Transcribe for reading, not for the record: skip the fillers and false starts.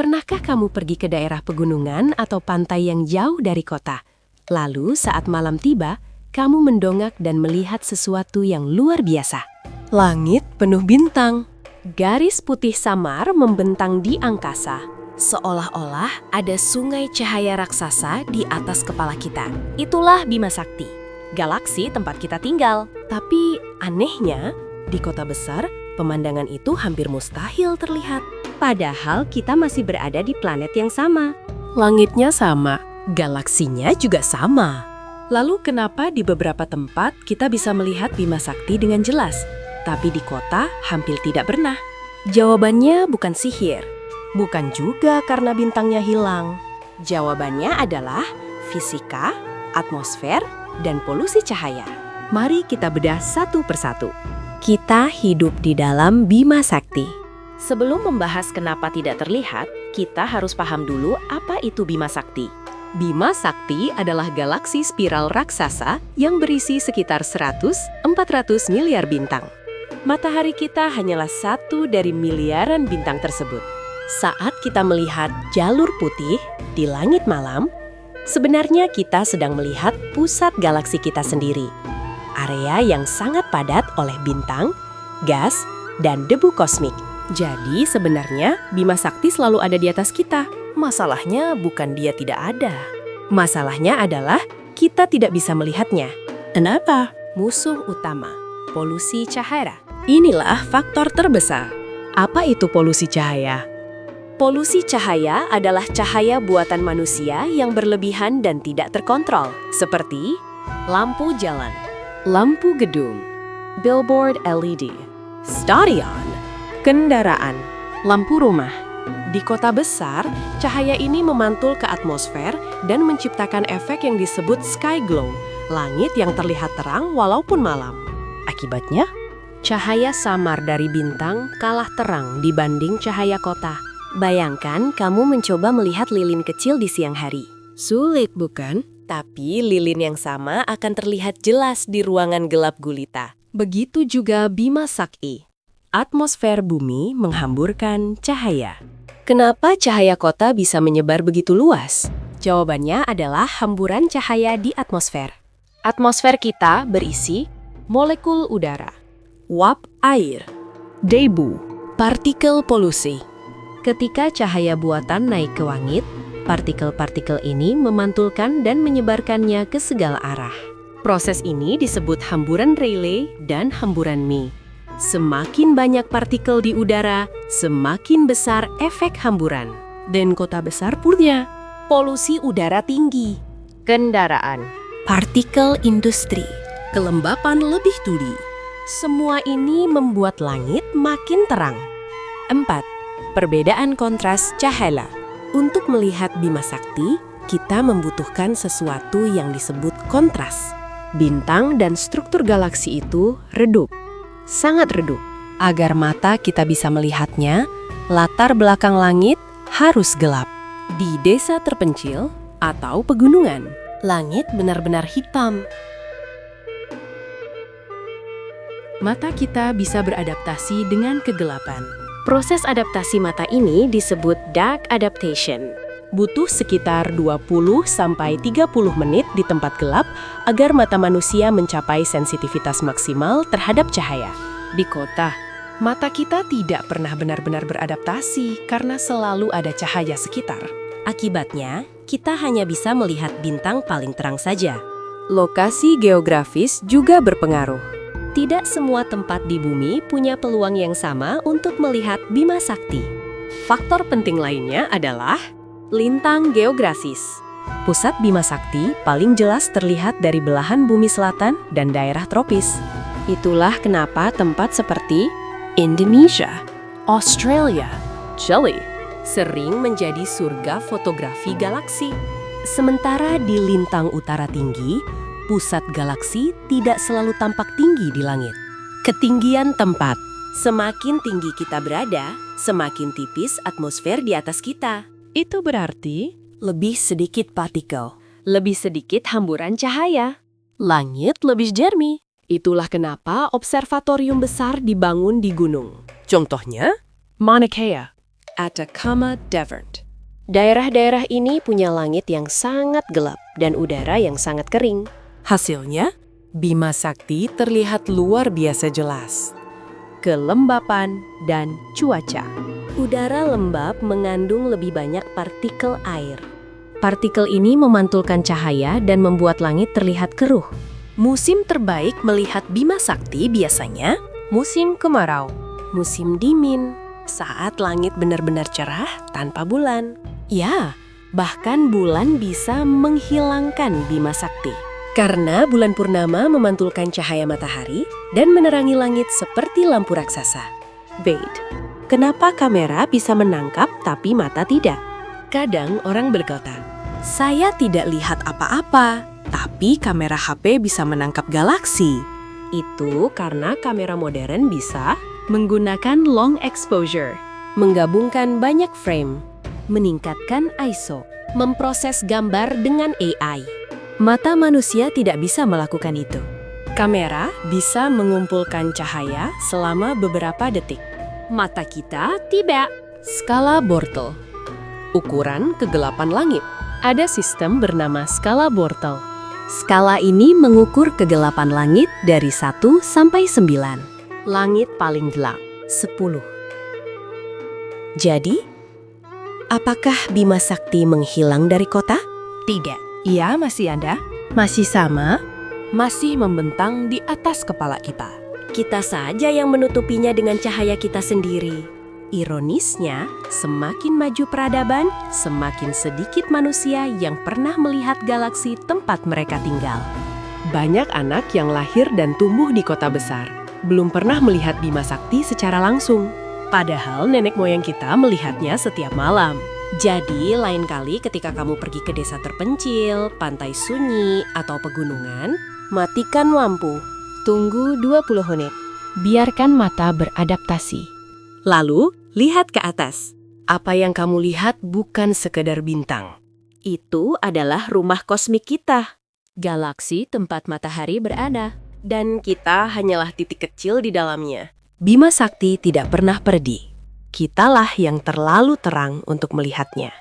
Pernahkah kamu pergi ke daerah pegunungan atau pantai yang jauh dari kota? Lalu saat malam tiba, kamu mendongak dan melihat sesuatu yang luar biasa. Langit penuh bintang. Garis putih samar membentang di angkasa. Seolah-olah ada sungai cahaya raksasa di atas kepala kita. Itulah Bima Sakti, galaksi tempat kita tinggal. Tapi anehnya, di kota besar, pemandangan itu hampir mustahil terlihat. Padahal kita masih berada di planet yang sama. Langitnya sama, galaksinya juga sama. Lalu kenapa di beberapa tempat kita bisa melihat Bima Sakti dengan jelas, tapi di kota hampir tidak pernah? Jawabannya bukan sihir. Bukan juga karena bintangnya hilang. Jawabannya adalah fisika, atmosfer, dan polusi cahaya. Mari kita bedah satu persatu. Kita hidup di dalam Bima Sakti. Sebelum membahas kenapa tidak terlihat, kita harus paham dulu apa itu Bima Sakti. Bima Sakti adalah galaksi spiral raksasa yang berisi sekitar 100-400 miliar bintang. Matahari kita hanyalah satu dari miliaran bintang tersebut. Saat kita melihat jalur putih di langit malam, sebenarnya kita sedang melihat pusat galaksi kita sendiri. Area yang sangat padat oleh bintang, gas, dan debu kosmik. Jadi sebenarnya Bima Sakti selalu ada di atas kita. Masalahnya bukan dia tidak ada. Masalahnya adalah kita tidak bisa melihatnya. Kenapa? Musuh utama, polusi cahaya. Inilah faktor terbesar. Apa itu polusi cahaya? Polusi cahaya adalah cahaya buatan manusia yang berlebihan dan tidak terkontrol, seperti lampu jalan, lampu gedung, billboard LED, stadion, kendaraan, lampu rumah. Di kota besar, cahaya ini memantul ke atmosfer dan menciptakan efek yang disebut sky glow, langit yang terlihat terang walaupun malam. Akibatnya, cahaya samar dari bintang kalah terang dibanding cahaya kota. Bayangkan kamu mencoba melihat lilin kecil di siang hari. Sulit, bukan? Tapi lilin yang sama akan terlihat jelas di ruangan gelap gulita. Begitu juga Bima Sakti. Atmosfer bumi menghamburkan cahaya. Kenapa cahaya kota bisa menyebar begitu luas? Jawabannya adalah hamburan cahaya di atmosfer. Atmosfer kita berisi molekul udara, uap air, debu, partikel polusi. Ketika cahaya buatan naik ke langit, partikel-partikel ini memantulkan dan menyebarkannya ke segala arah. Proses ini disebut hamburan Rayleigh dan hamburan Mie. Semakin banyak partikel di udara, semakin besar efek hamburan. Dan kota besar punya polusi udara tinggi, kendaraan, partikel industri, kelembapan lebih tinggi. Semua ini membuat langit makin terang. 4. Perbedaan kontras cahaya. Untuk melihat Bima Sakti, kita membutuhkan sesuatu yang disebut kontras. Bintang dan struktur galaksi itu redup. Sangat redup. Agar mata kita bisa melihatnya, latar belakang langit harus gelap. Di desa terpencil atau pegunungan, langit benar-benar hitam. Mata kita bisa beradaptasi dengan kegelapan. Proses adaptasi mata ini disebut dark adaptation. Butuh sekitar 20-30 menit di tempat gelap agar mata manusia mencapai sensitivitas maksimal terhadap cahaya. Di kota, mata kita tidak pernah benar-benar beradaptasi karena selalu ada cahaya sekitar. Akibatnya, kita hanya bisa melihat bintang paling terang saja. Lokasi geografis juga berpengaruh. Tidak semua tempat di bumi punya peluang yang sama untuk melihat Bima Sakti. Faktor penting lainnya adalah lintang geografis. Pusat Bima Sakti paling jelas terlihat dari belahan bumi selatan dan daerah tropis. Itulah kenapa tempat seperti Indonesia, Australia, Chile sering menjadi surga fotografi galaksi. Sementara di lintang utara tinggi, pusat galaksi tidak selalu tampak tinggi di langit. Ketinggian tempat. Semakin tinggi kita berada, semakin tipis atmosfer di atas kita. Itu berarti lebih sedikit partikel, lebih sedikit hamburan cahaya. Langit lebih jernih. Itulah kenapa observatorium besar dibangun di gunung. Contohnya, Mauna Kea. Atacama Desert. Daerah-daerah ini punya langit yang sangat gelap dan udara yang sangat kering. Hasilnya, Bima Sakti terlihat luar biasa jelas. Kelembapan dan cuaca. Udara lembab mengandung lebih banyak partikel air. Partikel ini memantulkan cahaya dan membuat langit terlihat keruh. Musim terbaik melihat Bima Sakti biasanya musim kemarau, musim dingin, saat langit benar-benar cerah tanpa bulan. Ya, bahkan bulan bisa menghilangkan Bima Sakti. Karena bulan purnama memantulkan cahaya matahari dan menerangi langit seperti lampu raksasa. Wait, kenapa kamera bisa menangkap tapi mata tidak? Kadang orang berkata, saya tidak lihat apa-apa, tapi kamera HP bisa menangkap galaksi. Itu karena kamera modern bisa menggunakan long exposure, menggabungkan banyak frame, meningkatkan ISO, memproses gambar dengan AI. Mata manusia tidak bisa melakukan itu. Kamera bisa mengumpulkan cahaya selama beberapa detik. Mata kita tidak. Skala Bortle. Ukuran kegelapan langit. Ada sistem bernama skala Bortle. Skala ini mengukur kegelapan langit dari 1 sampai 9. Langit paling gelap, 10. Jadi, apakah Bima Sakti menghilang dari kota? Tidak. Ia masih ada, Masih sama? masih membentang di atas kepala kita. Kita saja yang menutupinya dengan cahaya kita sendiri. Ironisnya, semakin maju peradaban, semakin sedikit manusia yang pernah melihat galaksi tempat mereka tinggal. Banyak anak yang lahir dan tumbuh di kota besar, belum pernah melihat Bima Sakti secara langsung. Padahal nenek moyang kita melihatnya setiap malam. Jadi, lain kali ketika kamu pergi ke desa terpencil, pantai sunyi, atau pegunungan, matikan lampu. Tunggu 20 menit. Biarkan mata beradaptasi. Lalu, lihat ke atas. Apa yang kamu lihat bukan sekedar bintang. Itu adalah rumah kosmik kita. Galaksi tempat matahari berada. Dan kita hanyalah titik kecil di dalamnya. Bima Sakti tidak pernah pergi. Kitalah yang terlalu terang untuk melihatnya.